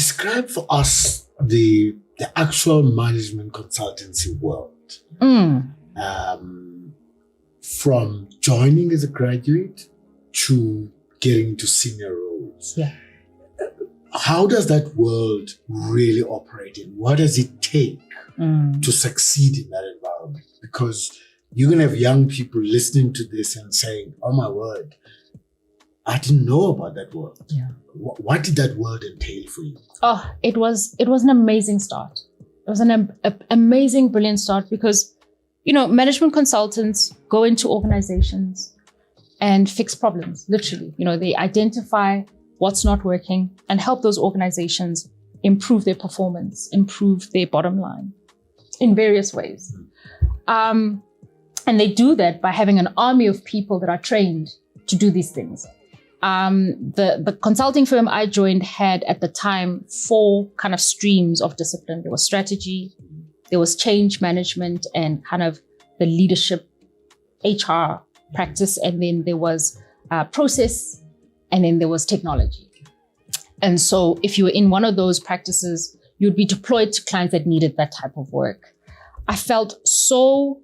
Describe for us the actual management consultancy world. From joining as a graduate to getting to senior roles. Yeah. How does that world really operate in? What does it take to succeed in that environment? Because you're going to have young people listening to this and saying, oh my word, I didn't know about that world. Yeah. What did that world entail for you? Oh, it was an amazing start. It was an amazing, brilliant start because, management consultants go into organizations and fix problems, literally. They identify what's not working and help those organizations improve their performance, improve their bottom line in various ways. And they do that by having an army of people that are trained to do these things. The consulting firm I joined had at the time 4 kind of streams of discipline. There was strategy, there was change management and kind of the leadership HR practice. And then there was process, and then there was technology. And so if you were in one of those practices, you'd be deployed to clients that needed that type of work. I felt so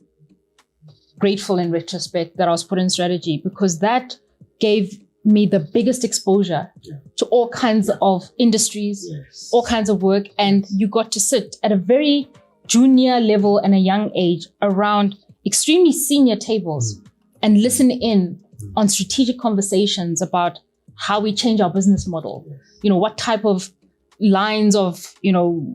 grateful in retrospect that I was put in strategy because that gave me the biggest exposure to all kinds of industries, all kinds of work. And you got to sit at a very junior level and a young age around extremely senior tables and listen in on strategic conversations about how we change our business model. What type of lines of,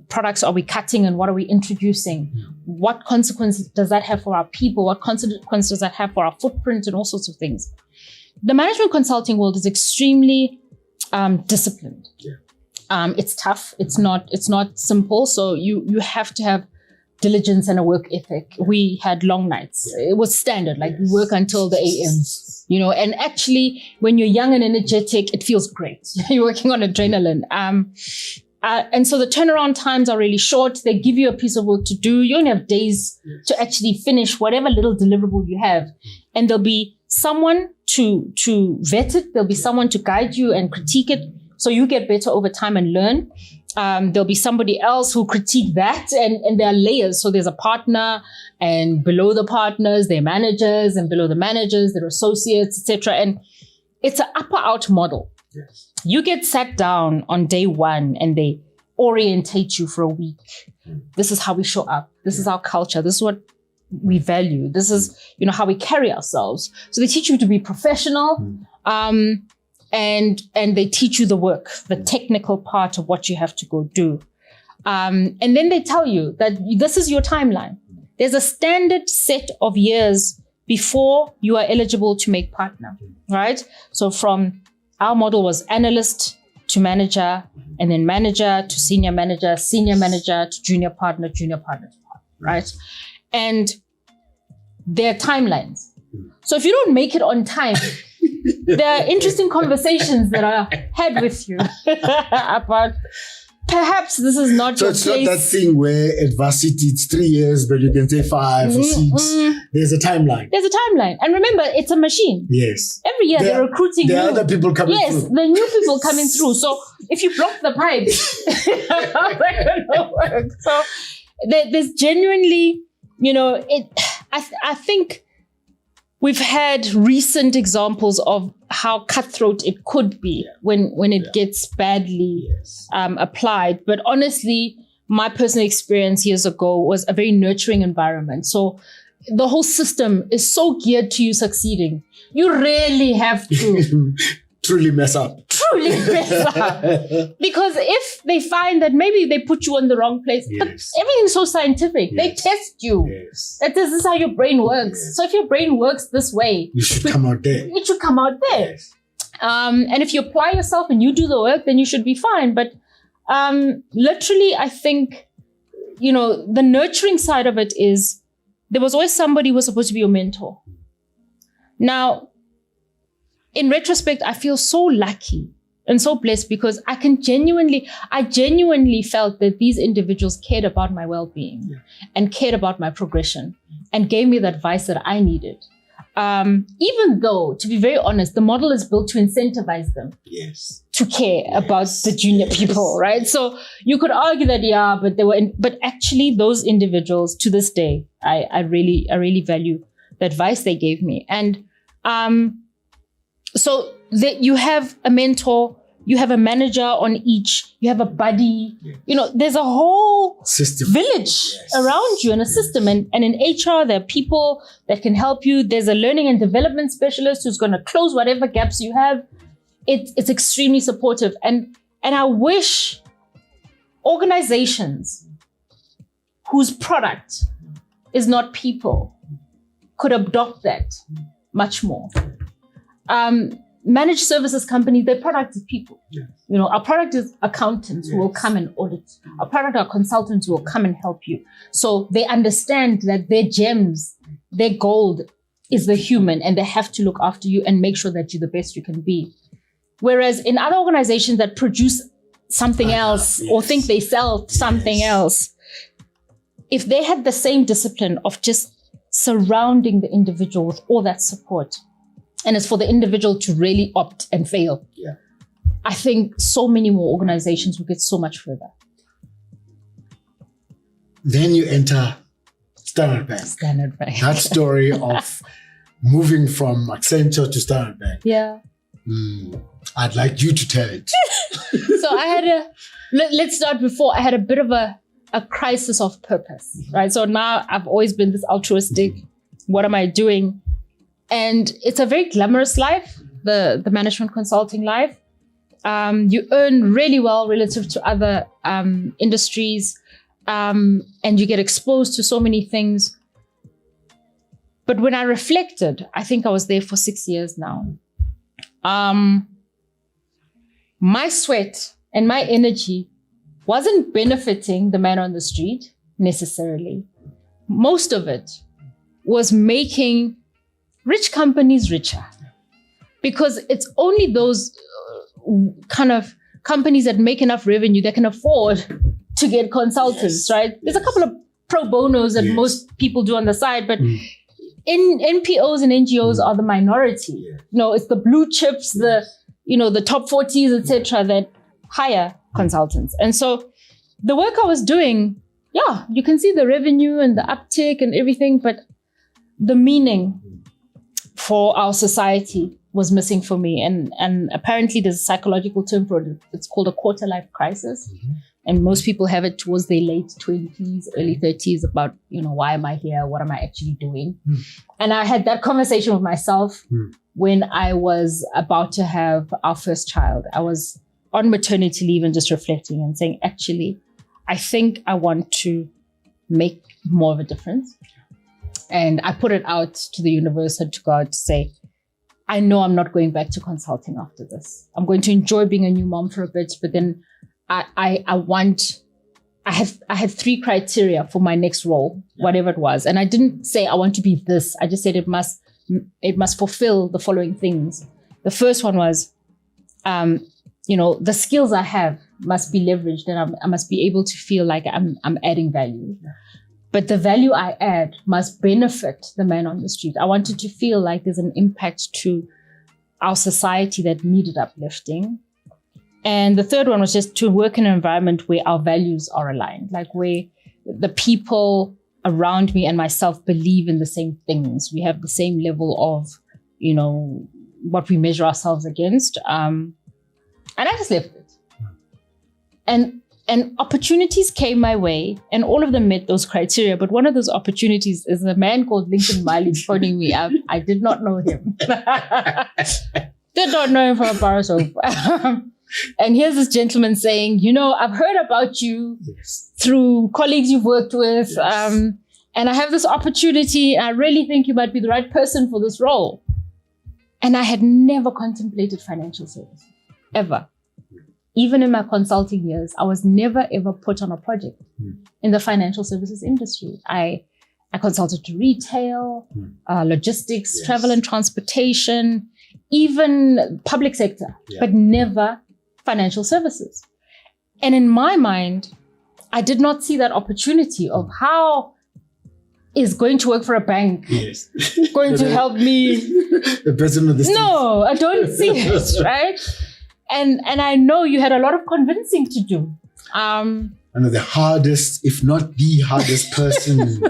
products are we cutting and what are we introducing? What consequence does that have for our people? What consequence does that have for our footprint and all sorts of things? The management consulting world is extremely disciplined. It's tough. It's not simple. So you have to have diligence and a work ethic. We had long nights. It was standard. We work until the AMs, and actually when you're young and energetic, it feels great. You're working on adrenaline. And so the turnaround times are really short. They give you a piece of work to do. You only have days to actually finish whatever little deliverable you have. And there'll be someone to vet it. There'll be someone to guide you and critique it so you get better over time and learn. There'll be somebody else who critique that, and there are layers. So there's a partner, and below the partners, they're managers, and below the managers, they're associates, etc. And it's an upper-out model. Yes. You get sat down on day one, and they orientate you for a week. This is how we show up. This is our culture. This is what we value. This is, how we carry ourselves. So they teach you to be professional. And they teach you the work, the technical part of what you have to go do. And then they tell you that this is your timeline. There's a standard set of years before you are eligible to make partner, right? So from our model was analyst to manager, and then manager to senior manager to junior partner to partner, right? And there are timelines. So if you don't make it on time, there are interesting conversations that are had with you about perhaps this is not your place. So it's not that thing where at varsity it's 3 years, but you can say 5 or 6. There's a timeline. There's a timeline. And remember, it's a machine. Yes. Every year they're recruiting there are other people coming through. Yes, the new people coming through. So if you block the pipes, how's that going to work? So there's genuinely, I think we've had recent examples of how cutthroat it could be when it gets badly applied. But honestly, my personal experience years ago was a very nurturing environment. So the whole system is so geared to you succeeding. You really have to truly mess up. Because if they find that maybe they put you in the wrong place, but everything's so scientific. They test you. That this is how your brain works. So if your brain works this way, you should come out there. It should come out there. And if you apply yourself and you do the work, then you should be fine. But literally, I think, the nurturing side of it is there was always somebody who was supposed to be your mentor. Now, in retrospect, I feel so lucky and so blessed because I genuinely felt that these individuals cared about my well-being and cared about my progression and gave me the advice that I needed. even though, to be very honest, the model is built to incentivize them to care about the junior people, right? So you could argue that, but they were, but actually those individuals to this day, I really value the advice they gave me. And so that you have a mentor, you have a manager on each, you have a buddy, there's a whole village around you and a system. And in HR, there are people that can help you. There's a learning and development specialist who's going to close whatever gaps you have. It's extremely supportive. And I wish organizations whose product is not people could adopt that much more. Managed services companies, their product is people. Our product is accountants who will come and audit. Our product are consultants who will come and help you. So they understand that their gems, their gold is the human, and they have to look after you and make sure that you're the best you can be. Whereas in other organizations that produce something else or think they sell something else, if they had the same discipline of just surrounding the individual with all that support, and it's for the individual to really opt and fail, I think so many more organizations will get so much further. Then you enter Standard Bank. That story of moving from Accenture to Standard Bank. I'd like you to tell it. So I had let's start before. I had a bit of a crisis of purpose, right? So now I've always been this altruistic. What am I doing? And it's a very glamorous life, the management consulting life. You earn really well relative to other industries, and you get exposed to so many things. But when I reflected, I think I was there for 6 years now. My sweat and my energy wasn't benefiting the man on the street necessarily. Most of it was making rich companies richer, because it's only those kind of companies that make enough revenue that can afford to get consultants, right? There's a couple of pro bonos that most people do on the side, but NPOs and NGOs are the minority. It's the blue chips, the top 40s, etc., that hire consultants. And so the work I was doing, you can see the revenue and the uptick and everything, but the meaning for our society was missing for me. And apparently there's a psychological term for it. It's called a quarter life crisis. And most people have it towards their late 20s, early 30s about, why am I here? What am I actually doing? And I had that conversation with myself when I was about to have our first child. I was on maternity leave and just reflecting and saying, actually, I think I want to make more of a difference. And I put it out to the universe and to God to say, I know I'm not going back to consulting after this. I'm going to enjoy being a new mom for a bit, but then I had 3 criteria for my next role, whatever it was. And I didn't say I want to be this. I just said it must fulfill the following things. The first one was, the skills I have must be leveraged, and I must be able to feel like I'm adding value. But the value I add must benefit the man on the street. I wanted to feel like there's an impact to our society that needed uplifting. And the third one was just to work in an environment where our values are aligned, like where the people around me and myself believe in the same things. We have the same level of, what we measure ourselves against. And I just left it. And opportunities came my way, and all of them met those criteria. But one of those opportunities is a man called Itumeleng Monale phoning me up. I did not know him. Did not know him from a bar soap. And here's this gentleman saying, I've heard about you through colleagues you've worked with. And I have this opportunity. I really think you might be the right person for this role. And I had never contemplated financial services, ever. Even in my consulting years, I was never, ever put on a project in the financial services industry. I consulted to retail, logistics, travel and transportation, even public sector, but never financial services. And in my mind, I did not see that opportunity of how is going to work for a bank. Yes. Going to help me. The president of the state. No, I don't see it, right? And I know you had a lot of convincing to do. One of the hardest, if not the hardest person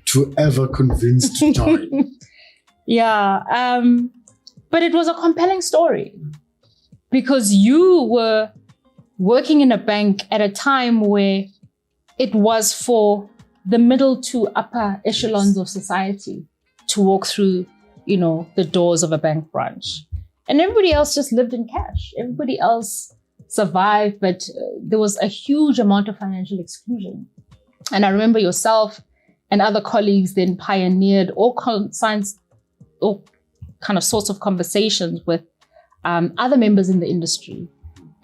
to ever convince to join. Yeah. But it was a compelling story because you were working in a bank at a time where it was for the middle to upper echelons of society to walk through, the doors of a bank branch. And everybody else just lived in cash. Everybody else survived, but there was a huge amount of financial exclusion. And I remember yourself and other colleagues then pioneered all kinds of sorts of conversations with other members in the industry.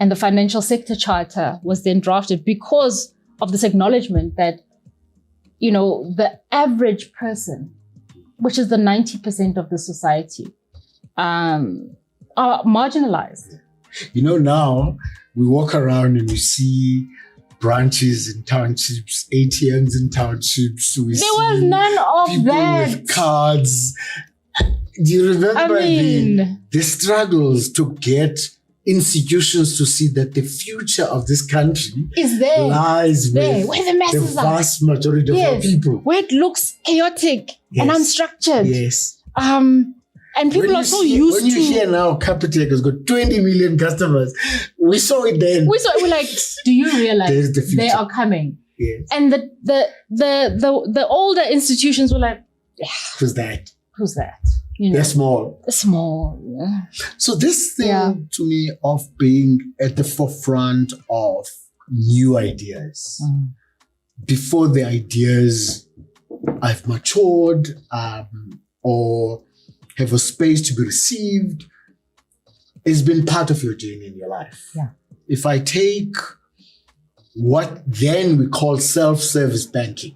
And the Financial Sector Charter was then drafted because of this acknowledgement that, the average person, which is the 90% of the society, are marginalized. Now we walk around and we see branches in townships, ATMs in townships. There was none of people that. With cards. Do you remember the struggles to get institutions to see that the future of this country is there, lies there, with where the masses the vast majority of our people? Where it looks chaotic and unstructured. Yes. And people are so used to... When you hear now Capitec has got 20 million customers, we saw it then. We're like, do you realize they are coming? Yes. And the older institutions were like, who's that? Who's that? They're small. They're small. Yeah. So this thing to me of being at the forefront of new ideas, before the ideas I've matured or have a space to be received, has been part of your journey in your life. Yeah. If I take what then we call self-service banking,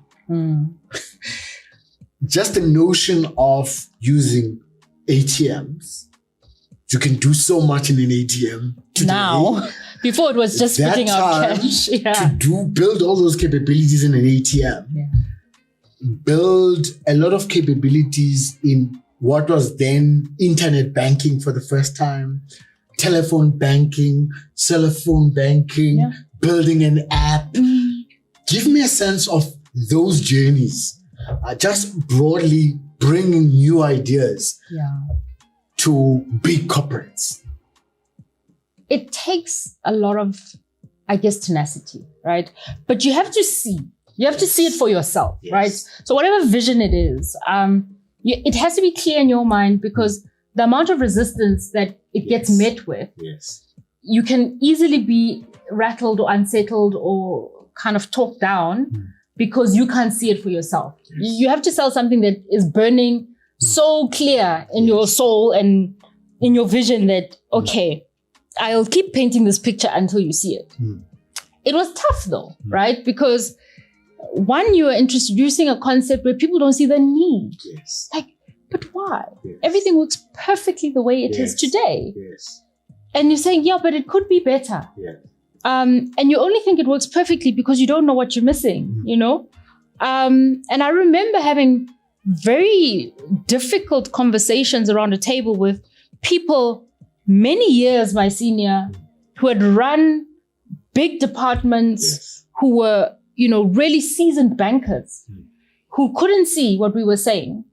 just the notion of using ATMs. You can do so much in an ATM today. Now, before it was just putting out cash. To build all those capabilities in an ATM. Yeah. Build a lot of capabilities in what was then internet banking for the first time, telephone banking, cell phone banking, building an app. Give me a sense of those journeys. Just broadly bringing new ideas to big corporates. It takes a lot of, tenacity, right? But you have to see. You have to see it for yourself, right? So whatever vision it is, it has to be clear in your mind because the amount of resistance that it gets met with, you can easily be rattled or unsettled or kind of talked down. Because you can't see it for yourself. You have to sell something that is burning so clear in your soul and in your vision that, okay, I'll keep painting this picture until you see it. It was tough though, right? Because one, you are introducing a concept where people don't see the need. But why? Everything works perfectly the way it is today. And you're saying, but it could be better. And you only think it works perfectly because you don't know what you're missing, And I remember having very difficult conversations around a table with people many years my senior who had run big departments, who were, really seasoned bankers who couldn't see what we were saying.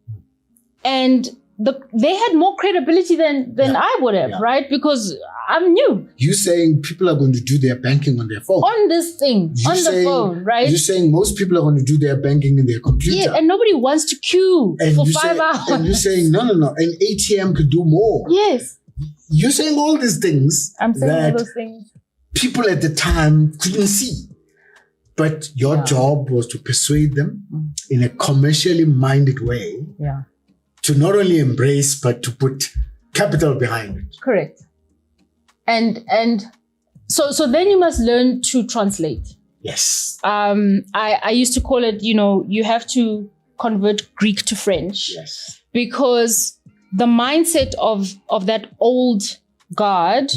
And they had more credibility than I would have, right? Because I'm new. You're saying people are going to do their banking on their phone. On this thing, the phone, right? You're saying most people are going to do their banking in their computer. Yeah, and nobody wants to queue for 5 hours. And you're saying, no, an ATM could do more. Yes. You're saying all these things. I'm saying all those things. People at the time couldn't see. But your job was to persuade them in a commercially minded way to not only embrace, but to put capital behind it. Correct. And so then you must learn to translate. Yes. I used to call it, you have to convert Greek to French. Yes. Because the mindset of that old guard,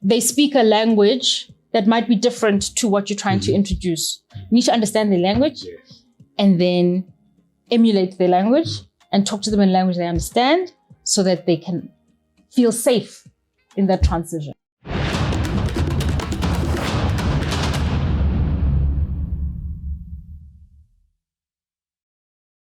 they speak a language that might be different to what you're trying to introduce. You need to understand the language and then emulate their language and talk to them in language they understand so that they can feel safe in that transition.